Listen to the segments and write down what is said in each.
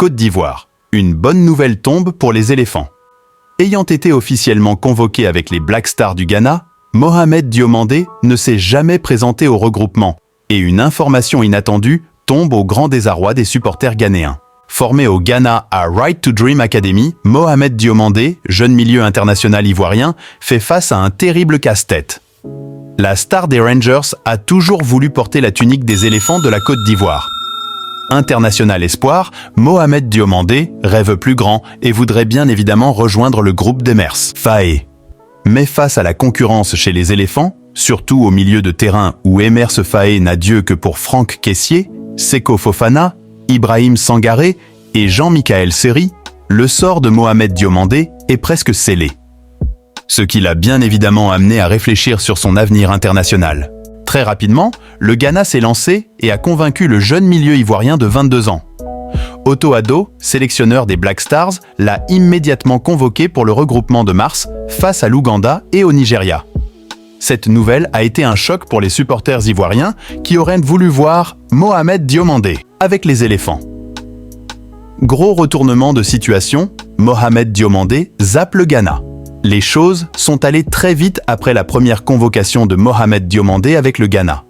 Côte d'Ivoire. Une bonne nouvelle tombe pour les éléphants. Ayant été officiellement convoqué avec les Black Stars du Ghana, Mohamed Diomandé ne s'est jamais présenté au regroupement et une information inattendue tombe au grand désarroi des supporters ghanéens. Formé au Ghana à Right to Dream Academy, Mohamed Diomandé, jeune milieu international ivoirien, fait face à un terrible casse-tête. La star des Rangers a toujours voulu porter la tunique des éléphants de la Côte d'Ivoire. International espoir, Mohamed Diomandé rêve plus grand et voudrait bien évidemment rejoindre le groupe d'Emers Faé. Mais face à la concurrence chez les éléphants, surtout au milieu de terrain où Emers Faé n'a Dieu que pour Franck Kessié, Seko Fofana, Ibrahim Sangaré et Jean-Michaël Seri, le sort de Mohamed Diomandé est presque scellé. Ce qui l'a bien évidemment amené à réfléchir sur son avenir international. Très rapidement, le Ghana s'est lancé et a convaincu le jeune milieu ivoirien de 22 ans. Otto Addo, sélectionneur des Black Stars, l'a immédiatement convoqué pour le regroupement de mars face à l'Ouganda et au Nigeria. Cette nouvelle a été un choc pour les supporters ivoiriens qui auraient voulu voir Mohamed Diomandé avec les éléphants. Gros retournement de situation, Mohamed Diomandé zappe le Ghana. Les choses sont allées très vite après la première convocation de Mohamed Diomandé avec le Ghana.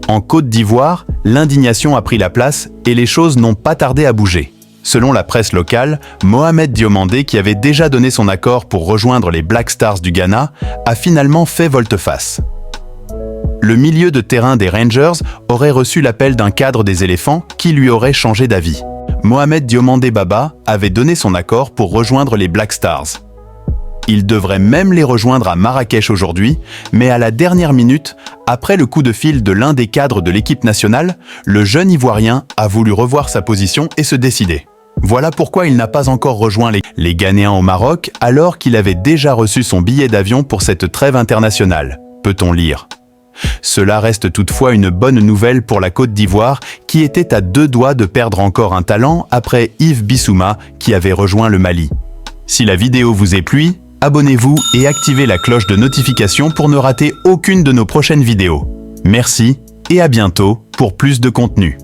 En Côte d'Ivoire, l'indignation a pris la place et les choses n'ont pas tardé à bouger. Selon la presse locale, Mohamed Diomandé, qui avait déjà donné son accord pour rejoindre les Black Stars du Ghana, a finalement fait volte-face. Le milieu de terrain des Rangers aurait reçu l'appel d'un cadre des éléphants qui lui aurait changé d'avis. Mohamed Diomandé Baba avait donné son accord pour rejoindre les Black Stars. Il devrait même les rejoindre à Marrakech aujourd'hui, mais à la dernière minute, après le coup de fil de l'un des cadres de l'équipe nationale, le jeune Ivoirien a voulu revoir sa position et se décider. Voilà pourquoi il n'a pas encore rejoint les Ghanéens au Maroc, alors qu'il avait déjà reçu son billet d'avion pour cette trêve internationale, peut-on lire. Cela reste toutefois une bonne nouvelle pour la Côte d'Ivoire, qui était à 2 doigts de perdre encore un talent après Yves Bissouma, qui avait rejoint le Mali. Si la vidéo vous est plu, abonnez-vous et activez la cloche de notification pour ne rater aucune de nos prochaines vidéos. Merci et à bientôt pour plus de contenu.